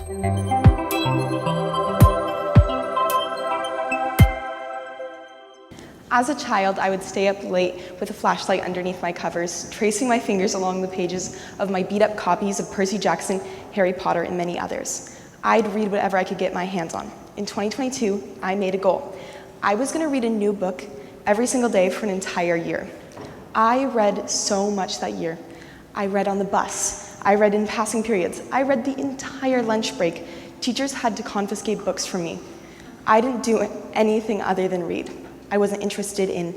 As a child, I would stay up late with a flashlight underneath my covers, tracing my fingers along the pages of my beat-up copies of Percy Jackson, Harry Potter, and many others. I'd read whatever I could get my hands on. In 2022, I made a goal. I was going to read a new book every single day for an entire year. I read so much that year. I read on the bus. I read in passing periods. I read the entire lunch break. Teachers had to confiscate books from me. I didn't do anything other than read. I wasn't interested in,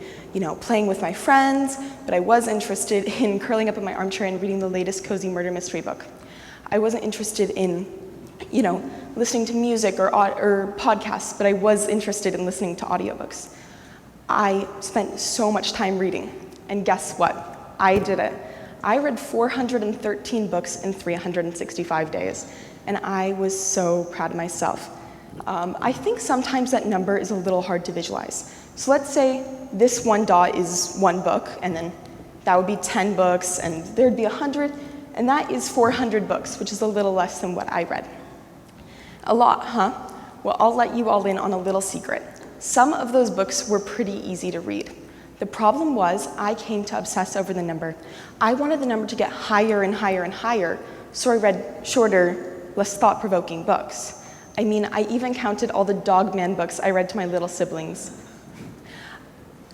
playing with my friends, but I was interested in curling up in my armchair and reading the latest cozy murder mystery book. I wasn't interested in, listening to music or podcasts, but I was interested in listening to audiobooks. I spent so much time reading, and guess what? I did it. I read 413 books in 365 days, and I was so proud of myself. I think sometimes that number is a little hard to visualize. So let's say this one dot is one book, and then that would be 10 books, and there'd be 100, and that is 400 books, which is a little less than what I read. A lot, huh? Well, I'll let you all in on a little secret. Some of those books were pretty easy to read. The problem was I came to obsess over the number. I wanted the number to get higher and higher and higher, so I read shorter, less thought-provoking books. I mean, I even counted all the Dogman books I read to my little siblings.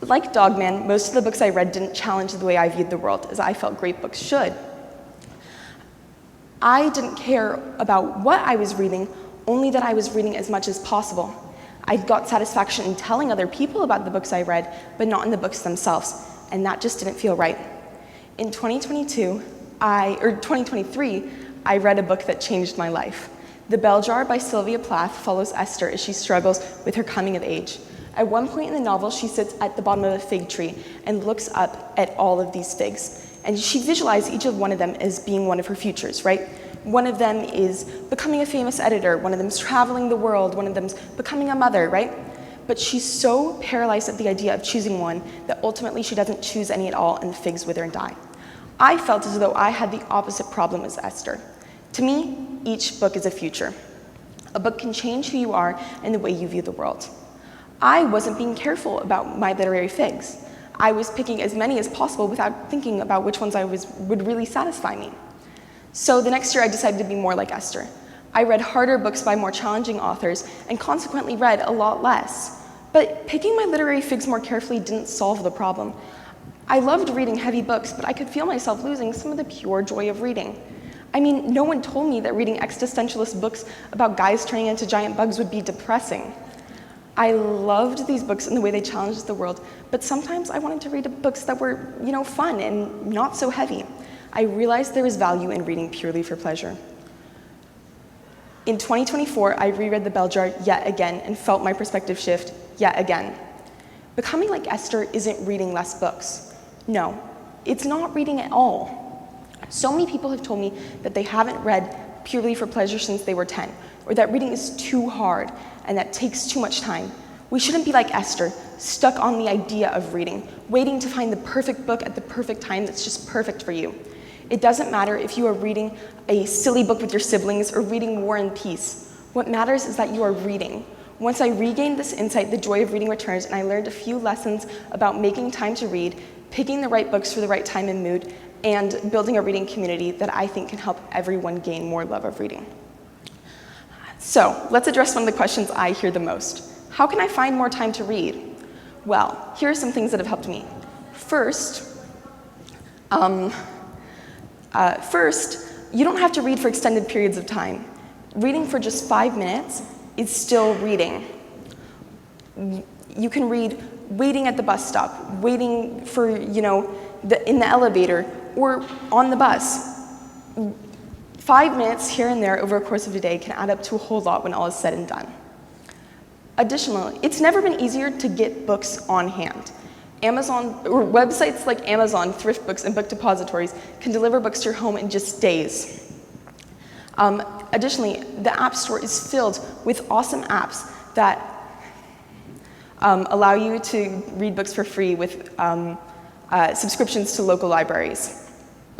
Like Dogman, most of the books I read didn't challenge the way I viewed the world, as I felt great books should. I didn't care about what I was reading, only that I was reading as much as possible. I got satisfaction in telling other people about the books I read, but not in the books themselves, and that just didn't feel right. In 2023, I read a book that changed my life. The Bell Jar by Sylvia Plath follows Esther as she struggles with her coming of age. At one point in the novel, she sits at the bottom of a fig tree and looks up at all of these figs. And she visualizes each of one of them as being one of her futures, right? One of them is becoming a famous editor, one of them is traveling the world, one of them is becoming a mother, right? But she's so paralyzed at the idea of choosing one that ultimately she doesn't choose any at all and the figs wither and die. I felt as though I had the opposite problem as Esther. To me, each book is a future. A book can change who you are and the way you view the world. I wasn't being careful about my literary figs. I was picking as many as possible without thinking about which ones would really satisfy me. So the next year I decided to be more like Esther. I read harder books by more challenging authors and consequently read a lot less. But picking my literary figs more carefully didn't solve the problem. I loved reading heavy books, but I could feel myself losing some of the pure joy of reading. I mean, no one told me that reading existentialist books about guys turning into giant bugs would be depressing. I loved these books and the way they challenged the world, but sometimes I wanted to read books that were, fun and not so heavy. I realized there was value in reading purely for pleasure. In 2024, I reread The Bell Jar yet again and felt my perspective shift yet again. Becoming like Esther isn't reading less books. No, it's not reading at all. So many people have told me that they haven't read purely for pleasure since they were 10, or that reading is too hard and that takes too much time. We shouldn't be like Esther, stuck on the idea of reading, waiting to find the perfect book at the perfect time that's just perfect for you. It doesn't matter if you are reading a silly book with your siblings or reading War and Peace. What matters is that you are reading. Once I regained this insight, the joy of reading returns, and I learned a few lessons about making time to read, picking the right books for the right time and mood, and building a reading community that I think can help everyone gain more love of reading. So let's address one of the questions I hear the most. How can I find more time to read? Well, here are some things that have helped me. First, you don't have to read for extended periods of time. Reading for just 5 minutes is still reading. You can read waiting at the bus stop, waiting for, in the elevator, or on the bus. 5 minutes here and there over a course of a day can add up to a whole lot when all is said and done. Additionally, it's never been easier to get books on hand. Websites like Amazon, thrift books, and book depositories can deliver books to your home in just days. Additionally, the App Store is filled with awesome apps that allow you to read books for free with subscriptions to local libraries.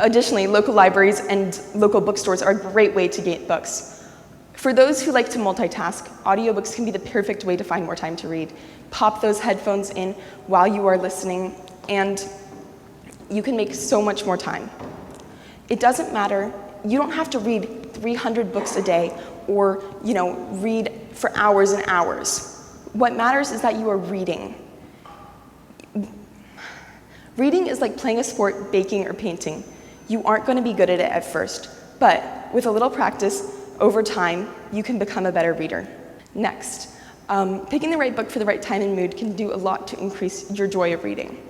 Additionally, local libraries and local bookstores are a great way to get books. For those who like to multitask, audiobooks can be the perfect way to find more time to read. Pop those headphones in while you are listening, and you can make so much more time. It doesn't matter. You don't have to read 300 books a day or, read for hours and hours. What matters is that you are reading. Reading is like playing a sport, baking, or painting. You aren't going to be good at it at first, but with a little practice, over time, you can become a better reader. Next, picking the right book for the right time and mood can do a lot to increase your joy of reading.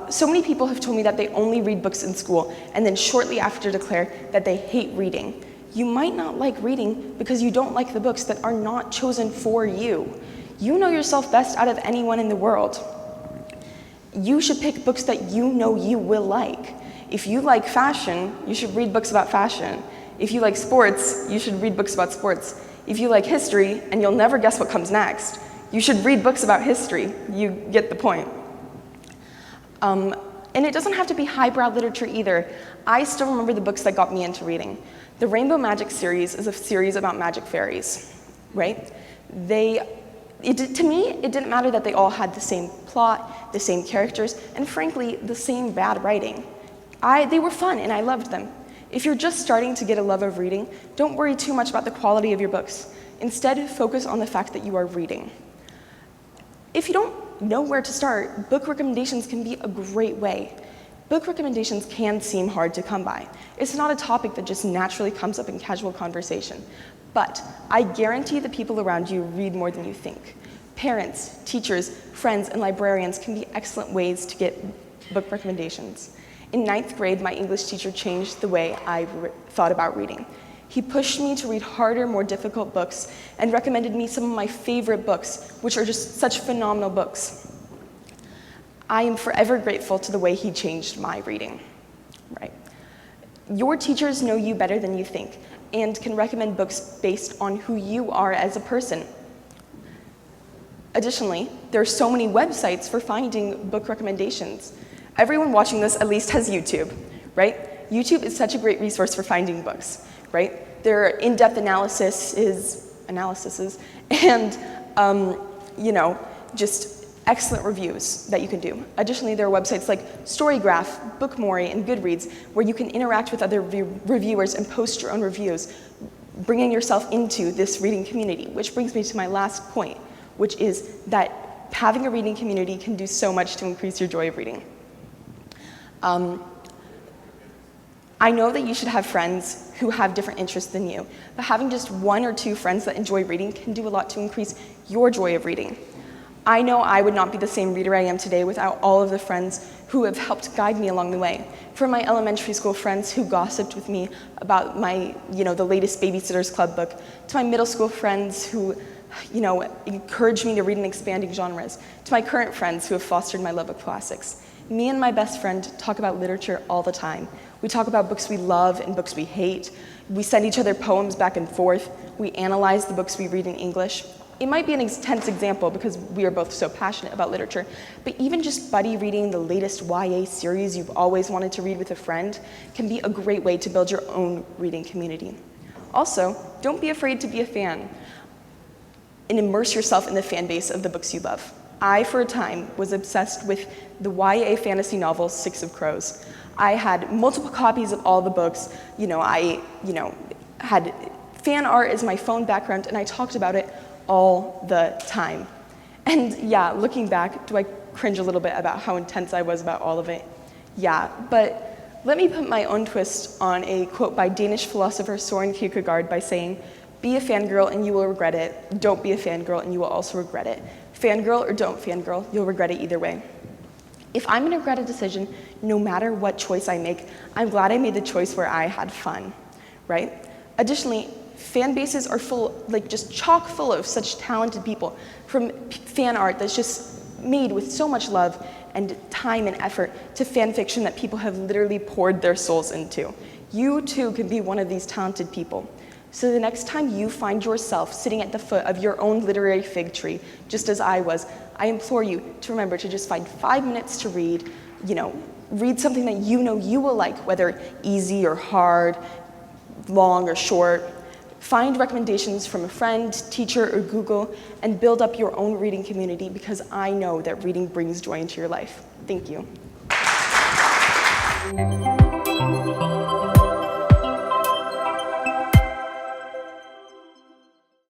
So many people have told me that they only read books in school and then shortly after declare that they hate reading. You might not like reading because you don't like the books that are not chosen for you. You know yourself best out of anyone in the world. You should pick books that you know you will like. If you like fashion, you should read books about fashion. If you like sports, you should read books about sports. If you like history, and you'll never guess what comes next, you should read books about history. You get the point. And it doesn't have to be highbrow literature either. I still remember the books that got me into reading. The Rainbow Magic series is a series about magic fairies, right? To me, it didn't matter that they all had the same plot, the same characters, and frankly, the same bad writing. They were fun, and I loved them. If you're just starting to get a love of reading, don't worry too much about the quality of your books. Instead, focus on the fact that you are reading. If you don't know where to start, book recommendations can be a great way. Book recommendations can seem hard to come by. It's not a topic that just naturally comes up in casual conversation. But I guarantee the people around you read more than you think. Parents, teachers, friends, and librarians can be excellent ways to get book recommendations. In 9th grade, my English teacher changed the way I thought about reading. He pushed me to read harder, more difficult books and recommended me some of my favorite books, which are just such phenomenal books. I am forever grateful to the way he changed my reading. Right. Your teachers know you better than you think and can recommend books based on who you are as a person. Additionally, there are so many websites for finding book recommendations. Everyone watching this at least has YouTube, right? YouTube is such a great resource for finding books, right? There are in-depth analyses and, just excellent reviews that you can do. Additionally, there are websites like Storygraph, Bookmori, and Goodreads where you can interact with other reviewers and post your own reviews, bringing yourself into this reading community, which brings me to my last point, which is that having a reading community can do so much to increase your joy of reading. I know that you should have friends who have different interests than you, but having just 1 or 2 friends that enjoy reading can do a lot to increase your joy of reading. I know I would not be the same reader I am today without all of the friends who have helped guide me along the way. From my elementary school friends who gossiped with me about my, the latest Babysitter's Club book, to my middle school friends who, encouraged me to read and expanding genres, to my current friends who have fostered my love of classics. Me and my best friend talk about literature all the time. We talk about books we love and books we hate. We send each other poems back and forth. We analyze the books we read in English. It might be an intense example because we are both so passionate about literature, but even just buddy reading the latest YA series you've always wanted to read with a friend can be a great way to build your own reading community. Also, don't be afraid to be a fan and immerse yourself in the fan base of the books you love. I, for a time, was obsessed with the YA fantasy novel Six of Crows. I had multiple copies of all the books. I had fan art as my phone background, and I talked about it all the time. And yeah, looking back, do I cringe a little bit about how intense I was about all of it? Yeah, but let me put my own twist on a quote by Danish philosopher Søren Kierkegaard by saying, "Be a fangirl and you will regret it. Don't be a fangirl and you will also regret it. Fangirl or don't fangirl, you'll regret it either way." If I'm gonna regret a decision, no matter what choice I make, I'm glad I made the choice where I had fun, right? Additionally, fan bases are just chock full of such talented people, from fan art that's just made with so much love and time and effort to fan fiction that people have literally poured their souls into. You too can be one of these talented people. So the next time you find yourself sitting at the foot of your own literary fig tree, just as I was, I implore you to remember to just find 5 minutes to read, read something that you know you will like, whether easy or hard, long or short. Find recommendations from a friend, teacher, or Google, and build up your own reading community, because I know that reading brings joy into your life. Thank you.